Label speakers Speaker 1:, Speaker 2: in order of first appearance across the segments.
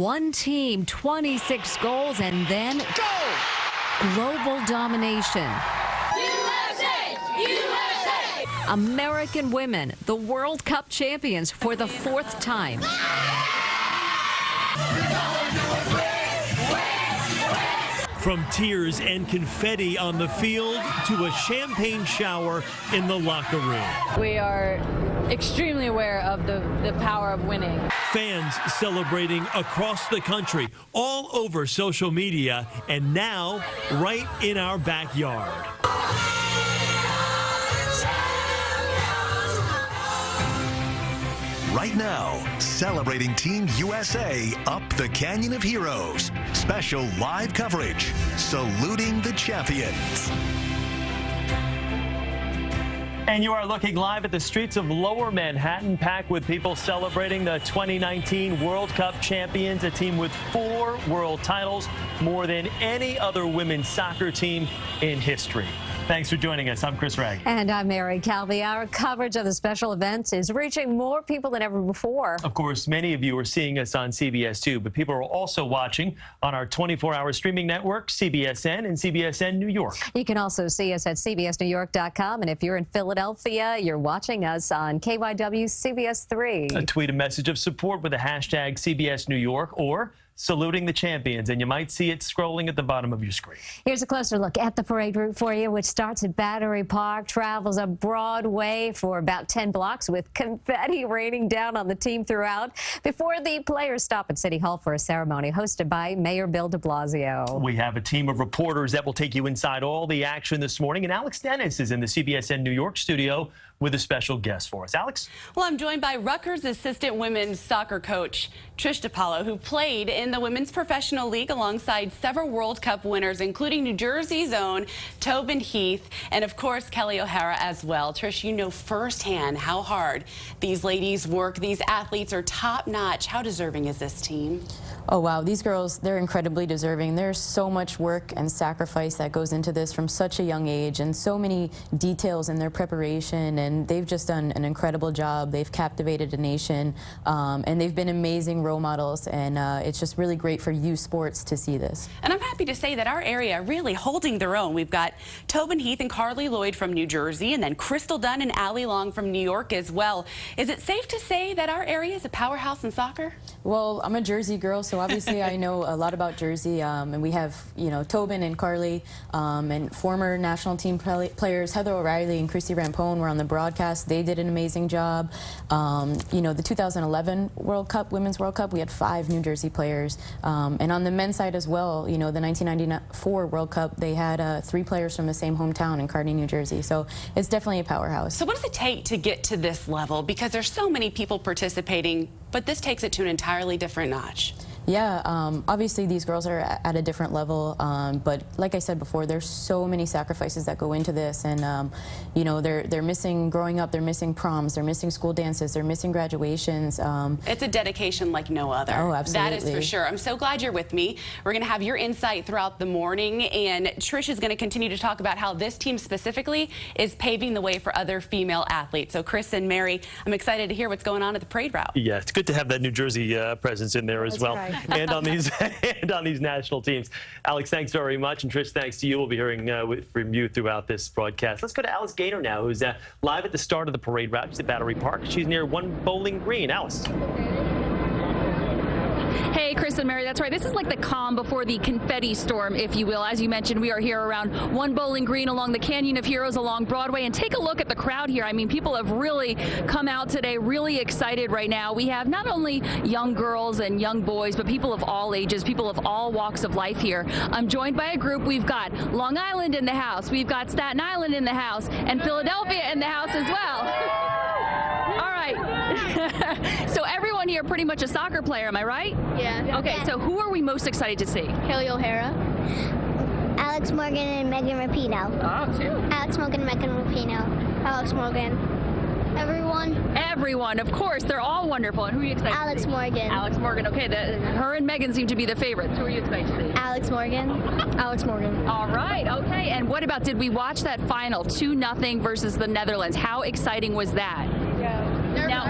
Speaker 1: One team, 26 goals, and then global domination.
Speaker 2: USA! USA!
Speaker 1: American women, the World Cup champions for the 4th time.
Speaker 3: From tears and confetti on the field to a champagne shower in the locker room.
Speaker 4: We are extremely aware of the power of winning.
Speaker 3: Fans celebrating across the country, all over social media, and now right in our backyard.
Speaker 5: Right now, celebrating Team USA up the Canyon of Heroes. Special live coverage, saluting the champions.
Speaker 3: And you are looking live at the streets of Lower Manhattan, packed with people celebrating the 2019 World Cup champions, a team with 4 world titles, more than any other women's soccer team in history. Thanks for joining us. I'm Chris Ragg.
Speaker 1: And I'm Mary Calvi. Our coverage of the special events is reaching more people than ever before.
Speaker 3: Of course, many of you are seeing us on CBS 2, but people are also watching on our 24-hour streaming network, CBSN and CBSN New York.
Speaker 1: You can also see us at CBSNewYork.com. And if you're in Philadelphia, you're watching us on KYW CBS 3.
Speaker 3: Tweet a message of support with the hashtag CBS New York or saluting the champions, and you might see it scrolling at the bottom of your screen.
Speaker 1: Here's a closer look at the parade route for you, which starts at Battery Park, travels up Broadway for about 10 blocks with confetti raining down on the team throughout before the players stop at City Hall for a ceremony hosted by Mayor Bill de Blasio.
Speaker 3: We have a team of reporters that will take you inside all the action this morning, and Alex Dennis is in the CBSN New York studio with a special guest for us. Alex?
Speaker 6: Well, I'm joined by Rutgers assistant women's soccer coach Trish DiPaolo, who played in the Women's Professional League alongside several World Cup winners, including New Jersey's own Tobin Heath and, of course, Kelly O'Hara as well. Trish, you know firsthand how hard these ladies work. These athletes are top-notch. How deserving is this team?
Speaker 4: Oh, wow. These girls, they're incredibly deserving. There's so much work and sacrifice that goes into this from such a young age, and so many details in their preparation, and they've just done an incredible job. They've captivated a nation, and they've been amazing role models, and it's just really great for youth sports to see this.
Speaker 6: And I'm happy to say that our area really holding their own. We've got Tobin Heath and Carly Lloyd from New Jersey, and then Crystal Dunn and Allie Long from New York as well. Is it safe to say that our area is a powerhouse in soccer?
Speaker 4: Well, I'm a Jersey girl, so obviously I know a lot about Jersey, and we have, you know, Tobin and Carly, and former national team players Heather O'Reilly and Christy Rampone were on the broadcast. They did an amazing job. You know, the 2011 World Cup, Women's World Cup, we had 5 New Jersey players, and on the men's side as well, you know, the 1994 World Cup, they had 3 players from the same hometown in Kearney, New Jersey. So it's definitely a powerhouse.
Speaker 6: So what does it take to get to this level? Because there's so many people participating, but this takes it to an entirely different notch.
Speaker 4: Yeah, obviously these girls are at a different level, but like I said before, there's so many sacrifices that go into this, and you know, they're missing growing up, they're missing proms, they're missing school dances, they're missing graduations.
Speaker 6: It's a dedication like no other.
Speaker 4: Oh, absolutely.
Speaker 6: That is for sure. I'm so glad you're with me. We're going to have your insight throughout the morning, and Trish is going to continue to talk about how this team specifically is paving the way for other female athletes. So Chris and Mary, I'm excited to hear what's going on at the parade route.
Speaker 3: Yeah, it's good to have that New Jersey presence in there as well.
Speaker 4: Right.
Speaker 3: And on these national teams. Alex, thanks very much, and Trish, thanks to you. We'll be hearing from you throughout this broadcast. Let's go to Alice Gaynor now, who's live at the start of the parade route. She's at Battery Park. She's near One Bowling Green. Alice.
Speaker 7: Hey, Chris and Mary, that's right. This is like the calm before the confetti storm, if you will. As you mentioned, we are here around One Bowling Green along the Canyon of Heroes along Broadway. And take a look at the crowd here. I mean, people have really come out today, really excited right now. We have not only young girls and young boys, but people of all ages, people of all walks of life here. I'm joined by a group. We've got Long Island in the house. We've got Staten Island in the house and Philadelphia in the house as well. All right. So everyone here pretty much a soccer player, am I right?
Speaker 8: Yeah.
Speaker 7: Okay, so who are we most excited to see?
Speaker 8: Kelly O'Hara. Alex Morgan and Megan Rapinoe.
Speaker 7: Oh, two.
Speaker 8: Alex Morgan and Megan Rapinoe. Alex Morgan. Everyone.
Speaker 7: Everyone, of course. They're all wonderful. And who are you excited
Speaker 8: Alex
Speaker 7: to see?
Speaker 8: Morgan.
Speaker 7: Alex Morgan. Okay, her and Megan seem to be the favorites. Who are you excited to see?
Speaker 8: Alex Morgan. Alex Morgan.
Speaker 7: All right, okay. And what about, did we watch that final 2-0 versus the Netherlands? How exciting was that?
Speaker 8: Yeah.
Speaker 7: Now,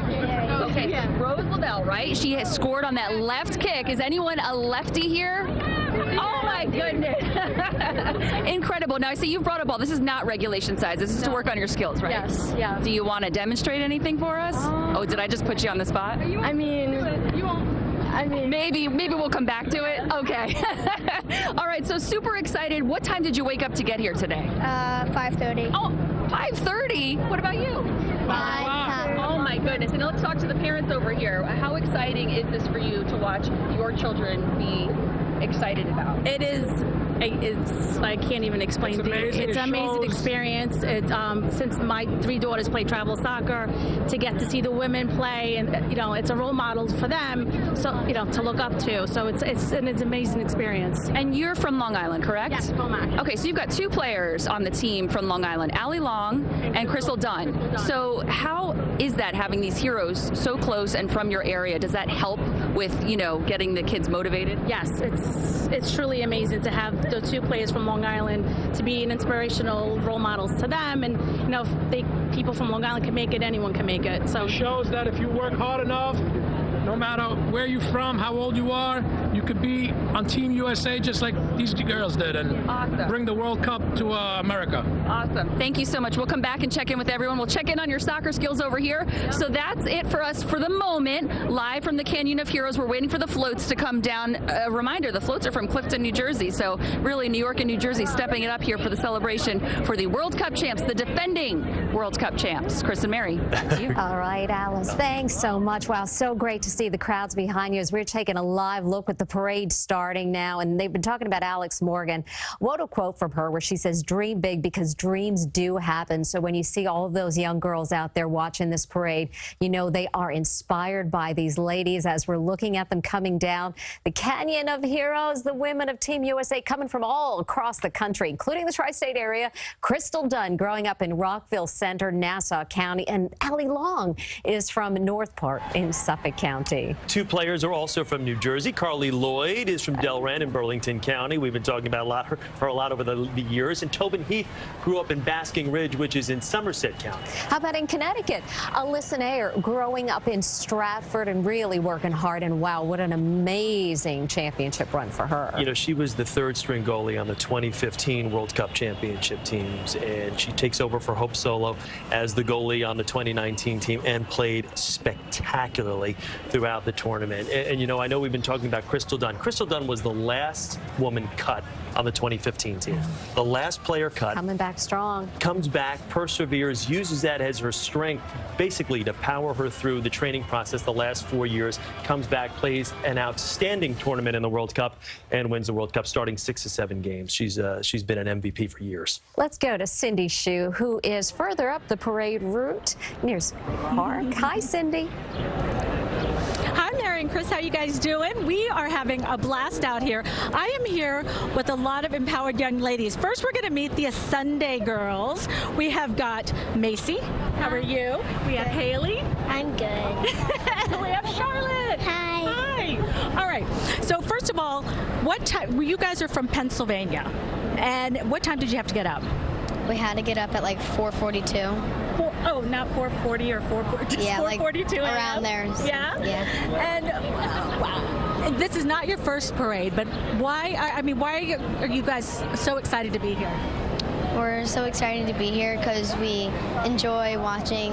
Speaker 7: Okay, Rose Lavelle, right? She has scored on that left kick. Is anyone a lefty here? Oh my goodness. Incredible. Now I see you've brought a ball. This is not regulation size. This is to work on your skills, right?
Speaker 9: Yes, yeah.
Speaker 7: Do you want to demonstrate anything for us? Oh, did I just put you on the spot?
Speaker 9: I mean,
Speaker 7: Maybe we'll come back to it. Okay. All right, so super excited. What time did you wake up to get here today?
Speaker 8: 5:30.
Speaker 7: Oh, 5:30. What about you?
Speaker 8: 5.
Speaker 7: Oh my goodness. And let's talk to the parents over here. How exciting is this for you to watch your children be excited about?
Speaker 9: it is. I can't even explain to you. It's an amazing experience. It's since my 3 daughters play travel soccer, to get to see the women play, and it's a role model for them. So to look up to. So it's an amazing experience.
Speaker 7: And you're from Long Island, correct?
Speaker 9: Yes, from Long Island.
Speaker 7: Okay, so you've got 2 players on the team from Long Island, Allie Long and Crystal Dunn. So how is that, having these heroes so close and from your area? Does that help with, getting the kids motivated?
Speaker 9: Yes, it's truly amazing to have the 2 players from Long Island to be an inspirational role models to them, and if people from Long Island can make it, anyone can make it. So
Speaker 10: it shows that if you work hard enough, no matter where you're from, how old you are, you could be on Team USA just like these 2 girls did, and bring the World Cup to America.
Speaker 7: Awesome. Thank you so much. We'll come back and check in with everyone. We'll check in on your soccer skills over here. So that's it for us for the moment. Live from the Canyon of Heroes, we're waiting for the floats to come down. A reminder, the floats are from Clifton, New Jersey. So really, New York and New Jersey stepping it up here for the celebration for the World Cup champs, the defending World Cup champs. Chris and Mary. Thank you.
Speaker 1: All right, Alice, thanks so much. Wow, so great to see the crowds behind you as we're taking a live look at the parade starting now. And they've been talking about Alex Morgan. What a quote from her where she says, dream big because dreams do happen. So when you see all of those young girls out there watching this parade, they are inspired by these ladies as we're looking at them coming down the Canyon of Heroes, the women of Team USA coming from all across the country, including the tri-state area. Crystal Dunn growing up in Rockville Center, Nassau County, and Allie Long is from Northport in Suffolk County.
Speaker 3: 2 players are also from New Jersey. Carly Lloyd is from Delran in Burlington County. We've been talking about her a lot over the years. And Tobin Heath grew up in Basking Ridge, which is in Somerset County.
Speaker 1: How about in Connecticut? Alyssa Nair growing up in Stratford and really working hard. And wow, what an amazing championship run for her.
Speaker 3: She was the 3rd string goalie on the 2015 World Cup championship teams, and she takes over for Hope Solo as the goalie on the 2019 team and played spectacularly throughout the tournament. And I know we've been talking about Crystal Dunn. Crystal Dunn was the last woman cut on the 2015 team. The last player cut.
Speaker 1: Coming back strong.
Speaker 3: Comes back, perseveres, uses that as her strength, basically to power her through the training process the last 4 years. Comes back, plays an outstanding tournament in the World Cup, and wins the World Cup, starting 6 of 7 games. She's been an MVP for years.
Speaker 1: Let's go to Cindy Shue, who is further up the parade route near Park. Hi, Cindy.
Speaker 11: Hi, Mary and Chris. How you guys doing? We are having a blast out here. I am here with a lot of empowered young ladies. First, we're going to meet the Sunday girls. We have got Macy. How are you? We have Haley.
Speaker 8: I'm good.
Speaker 11: We have Charlotte.
Speaker 8: Hi.
Speaker 11: Hi. All right. So first of all, what time? You guys are from Pennsylvania, and what time did you have to get up?
Speaker 8: We had to get up at like 4:42.
Speaker 11: Oh, not 4:40 or 4:40. Just
Speaker 8: Yeah,
Speaker 11: 4:42
Speaker 8: like around there.
Speaker 11: Yeah.
Speaker 8: Yeah.
Speaker 11: And wow. This is not your first parade, but why? Why are you guys so excited to be here?
Speaker 8: We're so excited to be here because we enjoy watching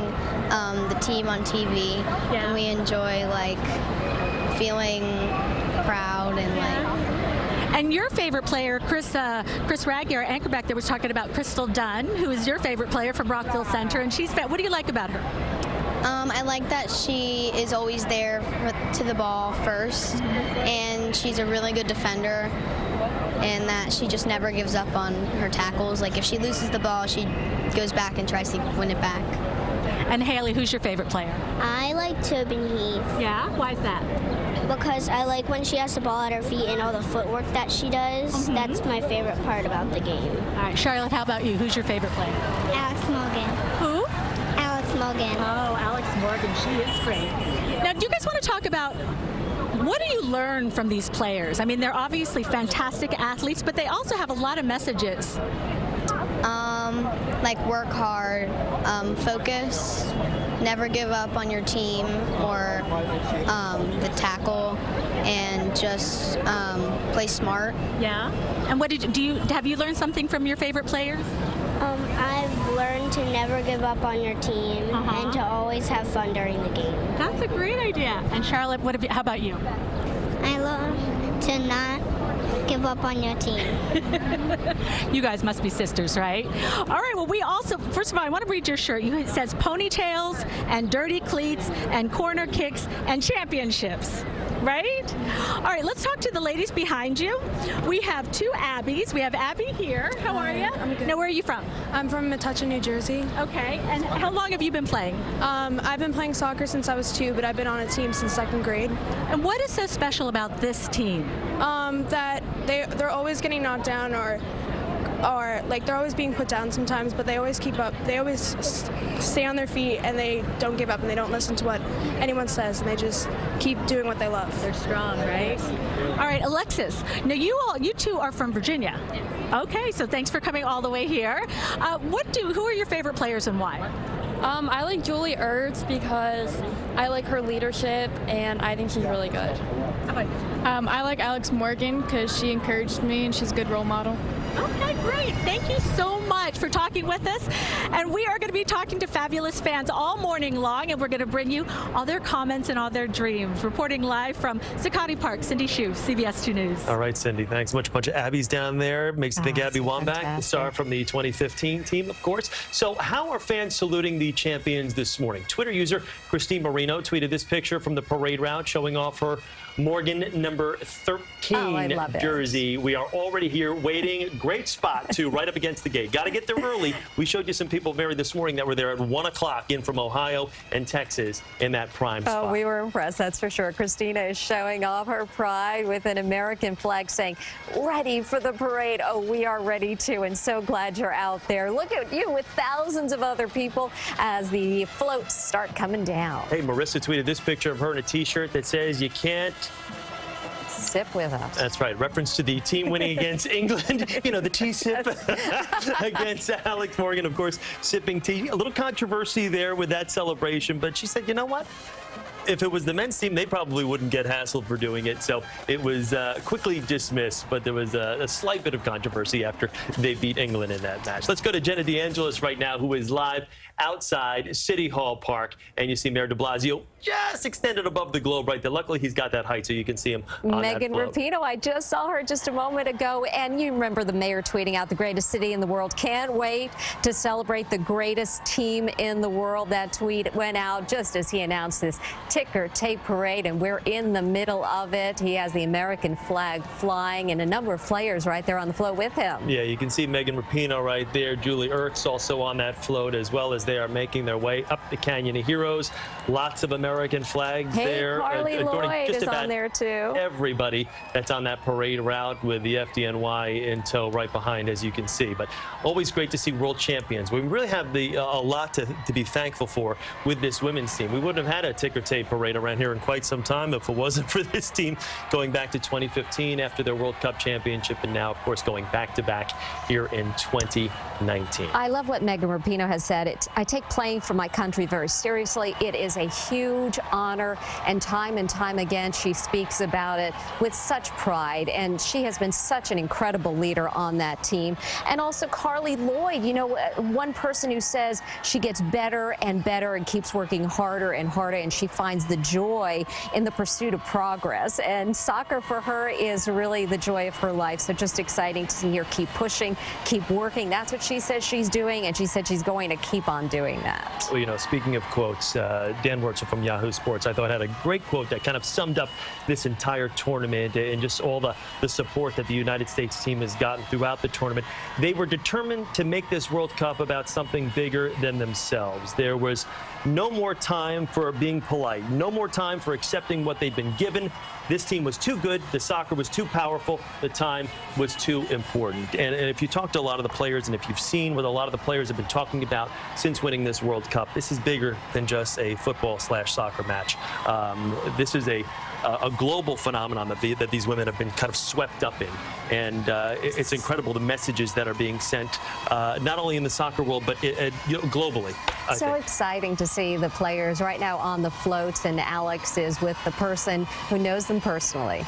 Speaker 8: the team on TV, and we enjoy feeling proud and
Speaker 11: And your favorite player, Chris Raggy, our anchor back there, was talking about Crystal Dunn, who is your favorite player from Rockville Center, and what do you like about her?
Speaker 8: I like that she is always there to the ball first, and she's a really good defender, and that she just never gives up on her tackles. Like if she loses the ball, she goes back and tries to win it back.
Speaker 11: And Haley, who's your favorite player?
Speaker 8: I like Tobin Heath.
Speaker 11: Yeah? Why is that?
Speaker 8: Because I like when she has the ball at her feet and all the footwork that she does. That's my favorite part about the game.
Speaker 11: All right, Charlotte, how about you? Who's your favorite player?
Speaker 8: Alex Morgan.
Speaker 11: Who?
Speaker 8: Alex Morgan.
Speaker 11: Oh, Alex Morgan. She is great. Now, do you guys want to talk about what do you learn from these players? I mean, they're obviously fantastic athletes, but they also have a lot of messages.
Speaker 8: Like work hard, focus, never give up on your team or the tackle, and just play smart.
Speaker 11: Yeah. And what did have you learned something from your favorite players?
Speaker 12: I've learned to never give up on your team and to always have fun during the game.
Speaker 11: That's a great idea. And Charlotte, how about you?
Speaker 12: I learned to not give up on your team.
Speaker 11: You guys must be sisters, right? All right, well, we also, first of all, I want to read your shirt. It says ponytails and dirty cleats and corner kicks and championships. Right? All right, let's talk to the ladies behind you. We have two Abbies. We have Abby here. How are you?
Speaker 13: I'm good.
Speaker 11: Now, where are you from?
Speaker 13: I'm from Metuchen, New Jersey.
Speaker 11: Okay, and how long have you been playing?
Speaker 13: I've been playing soccer since I was 2, but I've been on a team since 2nd grade.
Speaker 11: And what is so special about this team?
Speaker 13: That they're always getting knocked down or like they're always being put down sometimes, but they always keep up. They always stay on their feet and they don't give up and they don't listen to what anyone says and they just keep doing what they love.
Speaker 11: They're strong, right? All right, Alexis. Now you two are from Virginia. Okay, so thanks for coming all the way here. Who are your favorite players and why?
Speaker 14: I like Julie Ertz because I like her leadership and I think she's really good.
Speaker 13: I like Alex Morgan because she encouraged me and she's a good role model.
Speaker 11: Okay, great. Thank you so much for talking with us. And we are going to be talking to fabulous fans all morning long, and we're going to bring you all their comments and all their dreams. Reporting live from Zuccotti Park, Cindy Hsu, CBS 2 News.
Speaker 3: All right, Cindy, thanks so much. A bunch of Abbies down there. Makes you think Abby Wambach, the star from the 2015 team, of course. So how are fans saluting the champions this morning? Twitter user Christine Marino tweeted this picture from the parade route showing off her Morgan number 13 jersey. We are already here waiting. Great spot, too, right up against the gate. Got to get there early. We showed you some people, Mary, this morning that were there at 1 o'clock in from Ohio and Texas in that prime spot.
Speaker 1: Oh, we were impressed, that's for sure. Christina is showing off her pride with an American flag saying, ready for the parade. Oh, we are ready, too, and so glad you're out there. Look at you with thousands of other people as the floats start coming down.
Speaker 3: Hey, Marissa tweeted this picture of her in a T-shirt that says, you can't
Speaker 1: sip with us.
Speaker 3: That's right. Reference to the team winning against England. You know, the tea sip against Alex Morgan, of course, sipping tea. A little controversy there with that celebration, but she said, you know what? If it was the men's team, they probably wouldn't get hassled for doing it. So it was quickly dismissed, but there was a slight bit of controversy after they beat England in that match. Let's go to Jenna DeAngelis right now, who is live outside City Hall Park. And you see Mayor de Blasio just extended above the globe right there. Luckily, he's got that height, so you can see him on
Speaker 1: Megan
Speaker 3: that float.
Speaker 1: Rapinoe, I just saw her just a moment ago, and you remember the mayor tweeting out the greatest city in the world. Can't wait to celebrate the greatest team in the world. That tweet went out just as he announced this ticker tape parade, and we're in the middle of it. He has the American flag flying and a number of players right there on the float with him.
Speaker 3: Yeah, you can see Megan Rapinoe right there. Julie Ertz also on that float, as well as they are making their way up the Canyon of Heroes. Lots of American flags there.
Speaker 1: Carly Lloyd
Speaker 3: just
Speaker 1: is
Speaker 3: about
Speaker 1: on there too.
Speaker 3: Everybody that's on that parade route with the FDNY in tow right behind, as you can see. But always great to see world champions. We really have a lot to be thankful for with this women's team. We wouldn't have had a ticker tape parade around here in quite some time if it wasn't for this team going back to 2015 after their World Cup championship, and now, of course, going back-to-back here in 2019.
Speaker 1: I love what Megan Rapinoe has said. I take playing for my country very seriously. It is a huge honor, and time again she speaks about it with such pride, and she has been such an incredible leader on that team. And also Carly Lloyd, you know, one person who says she gets better and better and keeps working harder and harder, and she finds the joy in the pursuit of progress. And soccer for her is really the joy of her life. So just exciting to see her keep pushing, keep working. That's what she says she's doing, and she said she's going to keep on doing that.
Speaker 3: Well, you know, speaking of quotes, Dan Wurzel from Yahoo Sports, I thought had a great quote that kind of summed up this entire tournament and just all the support that the United States team has gotten throughout the tournament. They were determined to make this World Cup about something bigger than themselves. There was no more time for being polite, no more time for accepting what they'd been given. This team was too good, the soccer was too powerful, the time was too important. And if you talk to a lot of the players, and if you've seen what a lot of the players have been talking about since winning this World Cup, this is bigger than just a football/soccer match. This is a a global phenomenon that these women have been kind of swept up in. And it's incredible the messages that are being sent, not only in the soccer world, but globally.
Speaker 1: So exciting to see the players right now on the floats, and Alex is with the person who knows them personally.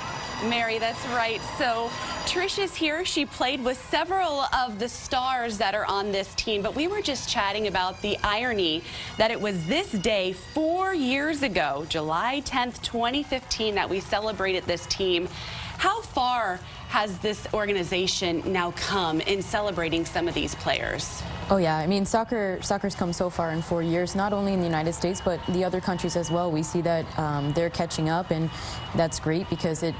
Speaker 6: Mary, that's right. So Trish is here. She played with several of the stars that are on this team, but we were just chatting about the irony that it was this day 4 years ago, July 10th, 2015, that we celebrated this team. How far has this organization now come in celebrating some of these players?
Speaker 4: Oh yeah, I mean soccer's come so far in 4 years, not only in the United States but the other countries as well. We see that they're catching up, and that's great because it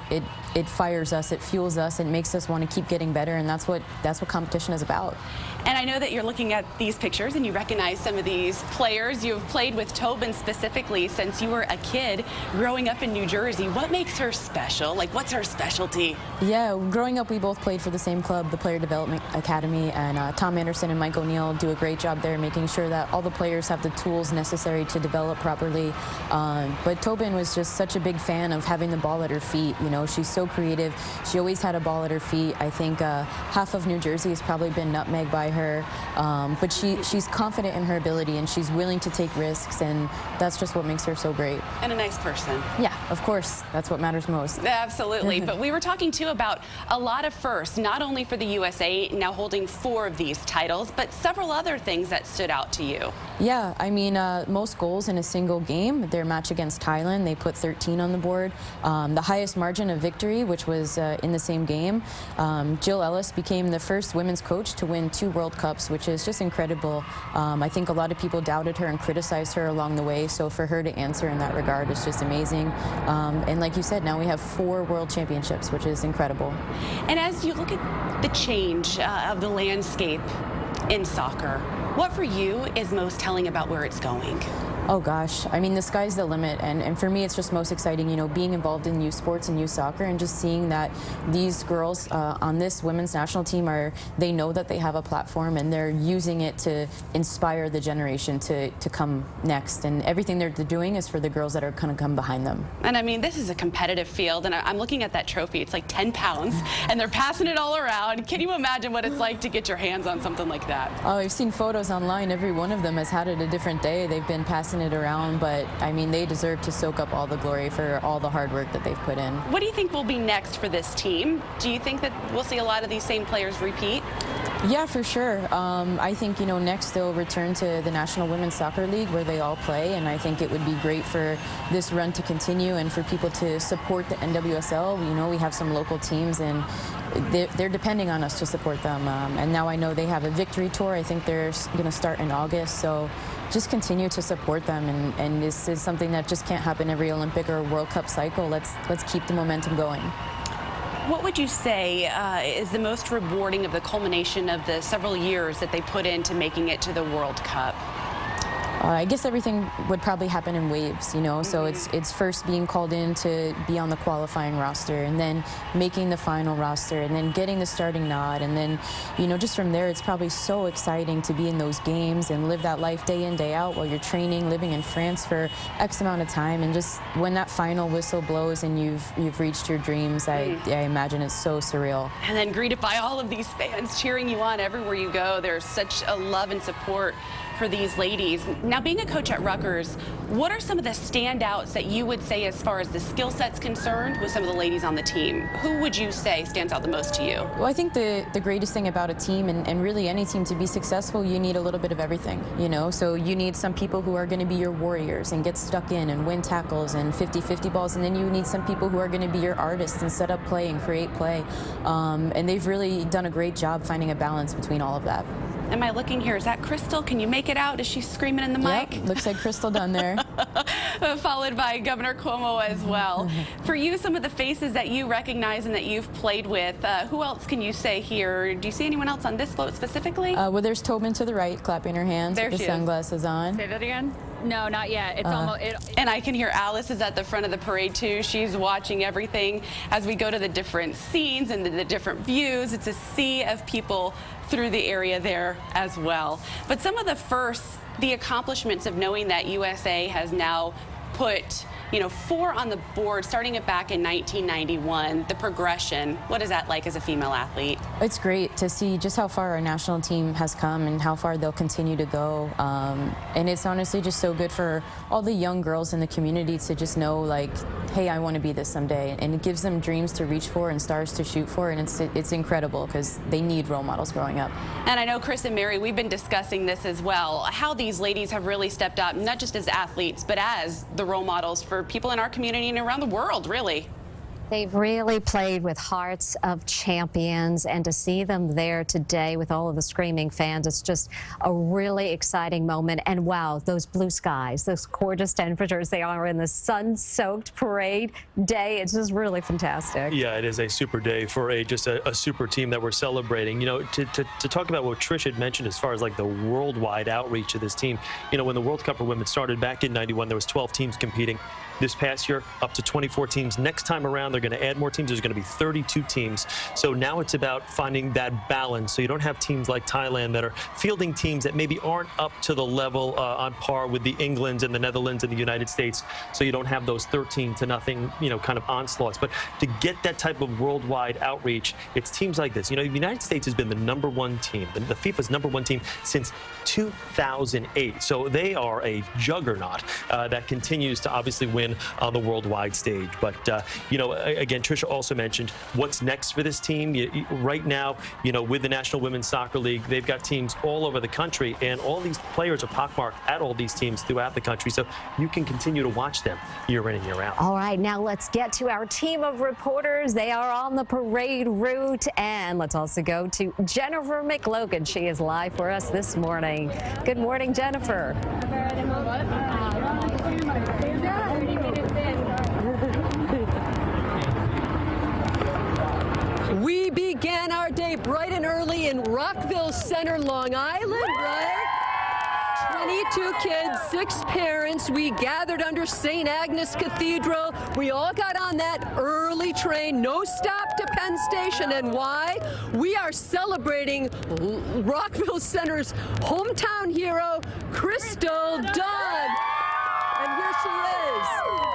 Speaker 4: fires us, it fuels us, it makes us want to keep getting better, and that's what competition is about.
Speaker 6: And I know that you're looking at these pictures and you recognize some of these players. You've played with Tobin specifically since you were a kid growing up in New Jersey. What makes her special? Like, what's her specialty?
Speaker 4: Yeah, growing up we both played for the same club, the Player Development Academy, and Tom Anderson and Mike O'Neill do a great job there making sure that all the players have the tools necessary to develop properly. But Tobin was just such a big fan of having the ball at her feet. You know, she's so creative. She always had a ball at her feet. I think half of New Jersey has probably been nutmegged by her, but she's confident in her ability and she's willing to take risks, and that's just what makes her so great.
Speaker 6: And a nice person.
Speaker 4: Yeah, of course. That's what matters most.
Speaker 6: Absolutely. But we were talking too about a lot of firsts, not only for the USA, now holding 4 of these titles, but several other things that stood out to you.
Speaker 4: Yeah, I mean, most goals in a single game. Their match against Thailand, they put 13 on the board. The highest margin of victory, which was in the same game. Jill Ellis became the first women's coach to win 2 World Cups, which is just incredible. I think a lot of people doubted her and criticized her along the way, so for her to answer in that regard is just amazing. And like you said, now we have 4 World Championships, which is incredible.
Speaker 6: And as you look at the change of the landscape in soccer, what for you is most telling about where it's going?
Speaker 4: Oh gosh, I mean, the sky's the limit, and for me it's just most exciting, you know, being involved in youth sports and youth soccer and just seeing that these girls on this women's national team they know that they have a platform and they're using it to inspire the generation to come next, and everything they're doing is for the girls that are going to come behind them.
Speaker 6: And I mean, this is a competitive field, and I'm looking at that trophy. It's like 10 pounds and they're passing it all around. Can you imagine what it's like to get your hands on something like that?
Speaker 4: Oh, I've seen photos online. Every one of them has had it a different day. They've been passing it around, but I mean, they deserve to soak up all the glory for all the hard work that they've put in.
Speaker 6: What do you think will be next for this team? Do you think that we'll see a lot of these same players repeat?
Speaker 4: Yeah, for sure. I think, you know, next they'll return to the National Women's Soccer League where they all play, and I think it would be great for this run to continue and for people to support the NWSL. You know, we have some local teams and they're depending on us to support them. And now I know they have a victory tour. I think they're going to start in August. So just continue to support them. And this is something that just can't happen every Olympic or World Cup cycle. Let's keep the momentum going.
Speaker 6: What would you say is the most rewarding of the culmination of the several years that they put into making it to the World Cup?
Speaker 4: I guess everything would probably happen in waves, you know, so it's first being called in to be on the qualifying roster, and then making the final roster, and then getting the starting nod, and then, you know, just from there it's probably so exciting to be in those games and live that life day in, day out while you're training, living in France for X amount of time, and just when that final whistle blows and you've reached your dreams, I imagine it's so surreal.
Speaker 6: And then greeted by all of these fans cheering you on everywhere you go. There's such a love and support for these ladies. Now, being a coach at Rutgers, what are some of the standouts that you would say as far as the skill set's concerned with some of the ladies on the team? Who would you say stands out the most to you?
Speaker 4: Well, I think the greatest thing about a team, and really any team to be successful, you need a little bit of everything, you know? So you need some people who are going to be your warriors and get stuck in and win tackles and 50-50 balls, and then you need some people who are going to be your artists and set up play and create play. And they've really done a great job finding a balance between all of that.
Speaker 6: Am I looking here? Is that Crystal? Can you make it out? Is she screaming in the mic?
Speaker 4: Yep, looks like Crystal down there.
Speaker 6: Followed by Governor Cuomo as well. For you, some of the faces that you recognize and that you've played with, who else can you say here? Do you see anyone else on this float specifically?
Speaker 4: Well, there's Tobin to the right, clapping her hands with the sunglasses on.
Speaker 7: Say that again? No, not yet. It's almost.
Speaker 6: And I can hear Alice is at the front of the parade too. She's watching everything as we go to the different scenes and the different views. It's a sea of people through the area there as well. But some of the accomplishments of knowing that USA has now put you know, 4 on the board, starting it back in 1991. The progression, what is that like as a female athlete?
Speaker 4: It's great to see just how far our national team has come and how far they'll continue to go. And it's honestly just so good for all the young girls in the community to just know, like, hey, I want to be this someday. And it gives them dreams to reach for and stars to shoot for. And it's incredible because they need role models growing up.
Speaker 6: And I know Chris and Mary, we've been discussing this as well, how these ladies have really stepped up, not just as athletes, but as the role models for people in our community and around the world, really.
Speaker 1: They've really played with hearts of champions, and to see them there today with all of the screaming fans, it's just a really exciting moment. And wow, those blue skies, those gorgeous temperatures they are in, the sun-soaked parade day, it's just really fantastic.
Speaker 3: Yeah, it is a super day for just a super team that we're celebrating. You know, to talk about what Trish had mentioned as far as like the worldwide outreach of this team, you know, when the World Cup for Women started back in '91, there was 12 teams competing. This past year, up to 24 teams. Next time around, they're going to add more teams. There's going to be 32 teams. So now it's about finding that balance. So you don't have teams like Thailand that are fielding teams that maybe aren't up to the level on par with the Englands and the Netherlands and the United States. So you don't have those 13-0, you know, kind of onslaughts. But to get that type of worldwide outreach, it's teams like this. You know, the United States has been the #1 team, the FIFA's #1 team since 2008. So they are a juggernaut that continues to obviously win on the worldwide stage. But, you know, again, Tricia also mentioned what's next for this team. Right now, you know, with the National Women's Soccer League, they've got teams all over the country, and all these players are pockmarked at all these teams throughout the country. So you can continue to watch them year in and year out.
Speaker 1: All right, now let's get to our team of reporters. They are on the parade route, and let's also go to Jennifer McLogan. She is live for us this morning. Good morning, Jennifer.
Speaker 15: We began our day bright and early in Rockville Center, Long Island, right? 22 kids, 6 parents. We gathered under St. Agnes Cathedral. We all got on that early train, no stop to Penn Station. And why? We are celebrating Rockville Center's hometown hero, Crystal Dunn. And here she is.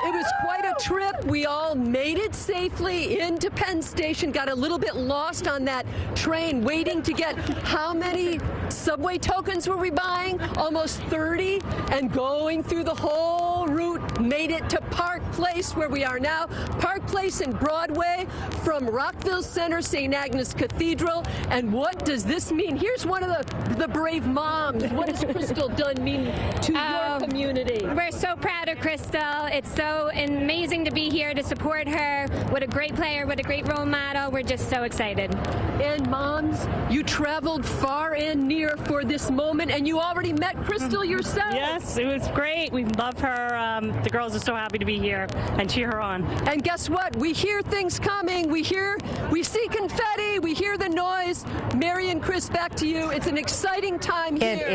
Speaker 15: It was quite a trip. We all made it safely into Penn Station, got a little bit lost on that train waiting to get how many subway tokens were we buying? Almost 30. And going through the whole route, made it to Park Place, where we are now. Park Place and Broadway, from Rockville Center, St. Agnes Cathedral. And what does this mean? Here's one of the brave moms. What does Crystal Dunn mean to your community?
Speaker 16: We're so proud of Crystal. It's so amazing to be here to support her. What a great player, what a great role model. We're just so excited.
Speaker 15: And moms, you traveled far and near for this moment, and you already met Crystal yourself.
Speaker 17: Yes, it was great. We love her. The girls are so happy to be here and cheer her on.
Speaker 15: And guess what? We hear things coming. We see confetti. We hear the noise. Mary and Chris, back to you. It's an exciting time here.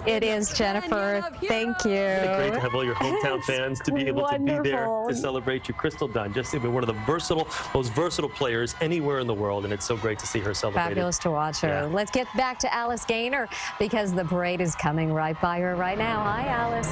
Speaker 1: It is, Jennifer. Thank you.
Speaker 3: It's great to have all your hometown fans to be able to be there to celebrate you. Crystal Dunn, just one of the most versatile players anywhere in the world, and it's so great to see her celebrated.
Speaker 1: Fabulous to watch her.
Speaker 3: Yeah.
Speaker 1: Let's get back to Alice Gaynor, because the parade is coming right by her right now. Hi, Alice.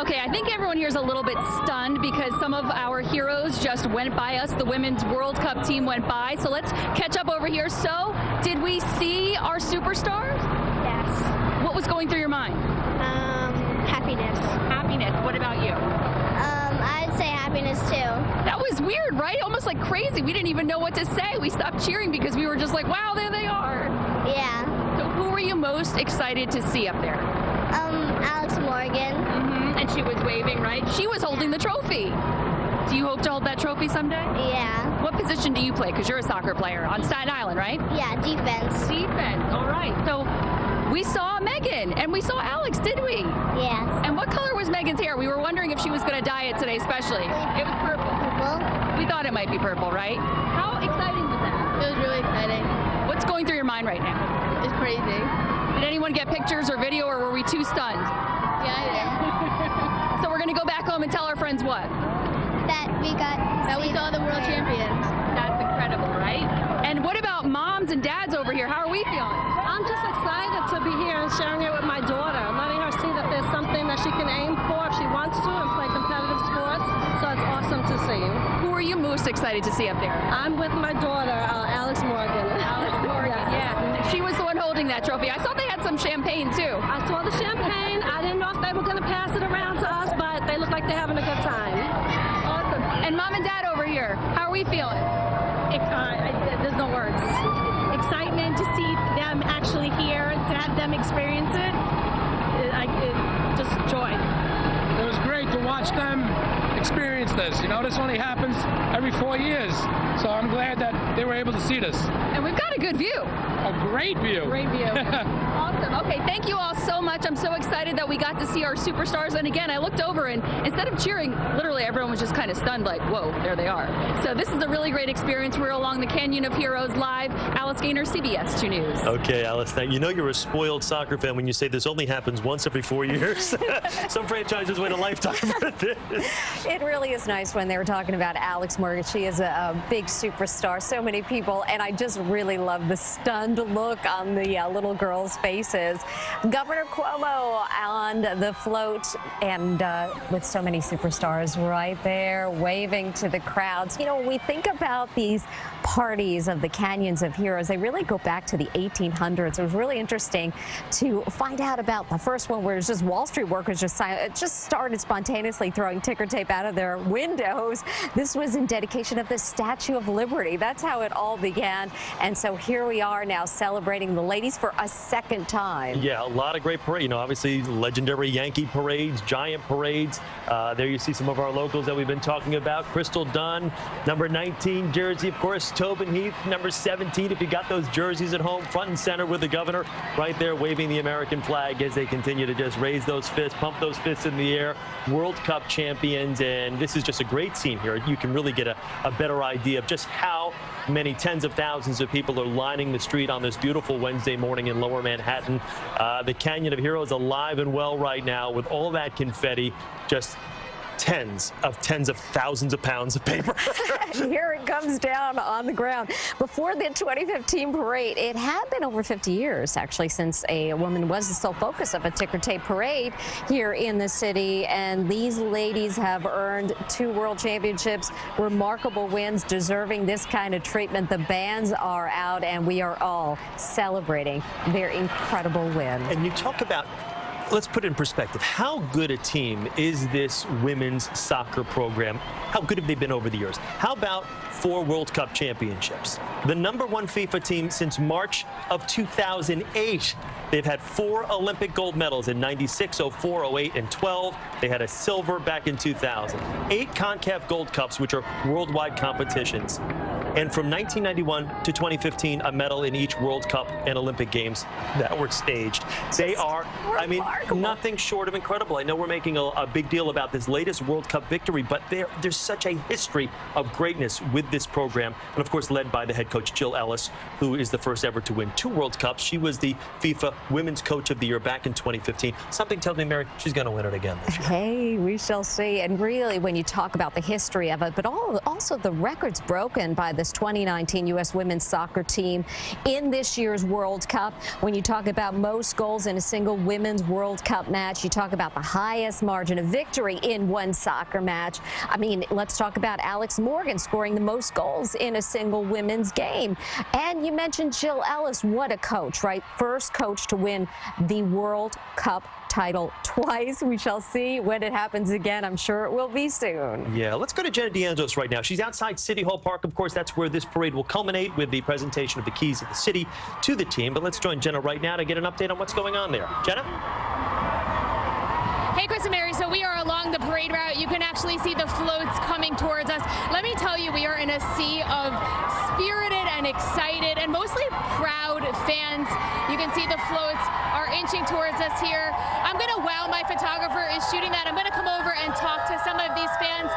Speaker 7: Okay, I think everyone here is a little bit stunned because some of our heroes just went by us. The Women's World Cup team went by. So let's catch up over here. So, did we see our superstars?
Speaker 12: Yes.
Speaker 7: What was going through your mind?
Speaker 12: Happiness.
Speaker 7: Happiness. What about you?
Speaker 12: I'd say happiness too.
Speaker 7: That was weird, right? Almost like crazy. We didn't even know what to say. We stopped cheering because we were just like, wow, there they are.
Speaker 12: Yeah.
Speaker 7: So who were you most excited to see up there?
Speaker 12: Alex Morgan.
Speaker 7: And she was waving, right? She was holding the trophy. Do you hope to hold that trophy someday?
Speaker 12: Yeah.
Speaker 7: What position do you play? Because you're a soccer player on Staten Island, right?
Speaker 12: Yeah, defense.
Speaker 7: Defense. All right. So we saw Megan and we saw Alex, did we?
Speaker 12: Yes.
Speaker 7: And what color was Megan's hair? We were wondering if she was going to dye it today, especially. It was purple.
Speaker 12: Purple.
Speaker 7: We thought it might be purple, right? How exciting was that?
Speaker 12: It was really exciting.
Speaker 7: What's going through your mind right now?
Speaker 12: It's crazy.
Speaker 7: Did anyone get pictures or video, or were we too stunned?
Speaker 12: Yeah.
Speaker 7: So we're going to go back home and tell our friends what?
Speaker 12: That we saw the world champions.
Speaker 7: That's incredible, right? And what about moms and dads over here? How are we feeling?
Speaker 9: I'm just excited to be here and sharing it with my daughter, letting her see that there's something that she can aim for if she wants sports too and play competitive sports, so it's awesome to see.
Speaker 7: Who are you most excited to see up there?
Speaker 9: I'm with my daughter, Alex Morgan.
Speaker 7: Alex Morgan, yeah. She was the one holding that trophy. I saw they had some champagne too.
Speaker 9: I saw the champagne. I didn't know if they were going to pass it around to us, but they look like they're having a good time.
Speaker 7: Awesome. And Mom and Dad over here, how are we feeling?
Speaker 9: There's no words.
Speaker 11: Excitement to see them actually here, to have them experience it, just joy.
Speaker 10: It was great to watch them experience this. You know, this only happens every 4 years. So I'm glad that they were able to see this.
Speaker 7: And we've got a good view.
Speaker 10: A great view.
Speaker 7: Great view. Awesome. Okay, thank you all so much. I'm so excited that we got to see our superstars. And again, I looked over and instead of cheering, literally everyone was just kind of stunned like, whoa, there they are. So this is a really great experience. We're along the Canyon of Heroes live. Alice Gaynor, CBS 2 News.
Speaker 3: Okay, Alice, you know you're a spoiled soccer fan when you say this only happens once every 4 years. Some franchises wait a lifetime for this.
Speaker 1: It really is nice when they were talking about Alex Morgan. She is a big superstar. So many people, and I just really love the stunned look on the little girls' faces. Governor Cuomo on the float, and with so many superstars right there waving to the crowds. You know, when we think about these parties of the Canyons of Heroes, they really go back to the 1800s. It was really interesting to find out about the first one where it was just Wall Street workers just started spontaneously throwing ticker tape out of their windows. This was in dedication of the Statue of Liberty. That's how it all began. And so here we are now celebrating the ladies for a second time.
Speaker 3: Yeah, a lot of great parades. You know, obviously legendary Yankee parades, giant parades. There you see some of our locals that we've been talking about. Crystal Dunn, number 19 jersey, of course. Tobin Heath, number 17. If you got those jerseys at home, front and center with the governor right there waving the American flag as they continue to just raise those fists, pump those fists in the air. World Cup champions, and this is just a great scene here. You can really get a better idea of just how many tens of thousands of people are lining the street on this beautiful Wednesday morning in Lower Manhattan. The Canyon of Heroes alive and well right now with all that confetti, just tens of thousands of pounds of paper.
Speaker 1: Here it comes down on the ground. Before the 2015 parade, it had been over 50 years, actually, since a woman was the sole focus of a ticker tape parade here in the city. And these ladies have earned 2 world championships, remarkable wins, deserving this kind of treatment. The bands are out, and we are all celebrating their incredible win.
Speaker 3: And you talk about, let's put it in perspective. How good a team is this women's soccer program? How good have they been over the years? How about 4 World Cup championships? The #1 FIFA team since March of 2008. They've had 4 Olympic gold medals in 96, 04, 08, and 12. They had a silver back in 2000. 8 CONCACAF Gold Cups, which are worldwide competitions. And from 1991 to 2015, a medal in each World Cup and Olympic Games that were staged. They are, I mean, nothing short of incredible. I know we're making a big deal about this latest World Cup victory, but there's such a history of greatness with this program. And of course, led by the head coach, Jill Ellis, who is the first ever to win 2 World Cups. She was the FIFA Women's Coach of the Year back in 2015. Something tells me, Mary, she's going to win it again this year.
Speaker 1: Hey, we shall see. And really, when you talk about the history of it, but also the records broken by this 2019 U.S. women's soccer team in this year's World Cup. When you talk about most goals in a single women's World Cup match, you talk about the highest margin of victory in one soccer match. I mean, let's talk about Alex Morgan scoring the most goals in a single women's game. And you mentioned Jill Ellis. What a coach, right? First coach to win the World Cup title twice. We shall see when it happens again. I'm sure it will be soon.
Speaker 3: Yeah, let's go to Jenna DeAngelis right now. She's outside City Hall Park. Of course, that's where this parade will culminate with the presentation of the keys of the city to the team. But let's join Jenna right now to get an update on what's going on there. Jenna?
Speaker 18: Hey, Chris and Mary, so we are along the parade route. You can actually see the floats coming towards us. Let me tell you, we are in a sea of spirited and excited and mostly proud fans. You can see the floats are inching towards us here. I'm going to, while my photographer is shooting that, I'm going to come over and talk to some of these fans.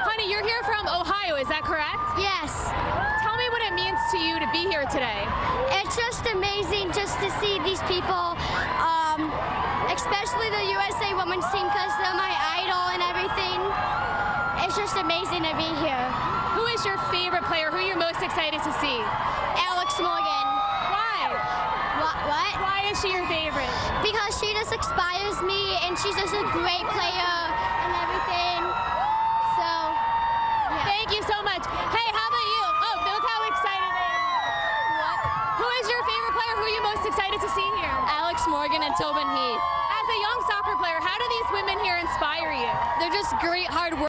Speaker 18: Honey, you're here from Ohio, is that correct?
Speaker 12: Yes.
Speaker 18: Tell me what it means to you to be here today.
Speaker 12: It's just amazing just to see these people, especially the USA women's team, because they're my idol and everything. It's
Speaker 18: It's just amazing to be here.
Speaker 7: Who is your favorite player? Who are you most excited to see?
Speaker 18: Alex Morgan.
Speaker 7: Why?
Speaker 18: What?
Speaker 7: Why is she your favorite?
Speaker 18: Because she just inspires me, and she's just a great player and everything. So, yeah.
Speaker 7: Thank you so much. Hey, how about you? Oh, look how excited they are.
Speaker 18: What?
Speaker 7: Who is your favorite player? Who are you most excited to see here?
Speaker 18: Alex Morgan and Tobin Heath.
Speaker 7: As a young soccer player, how do these women here inspire you?
Speaker 18: They're just great hard workers.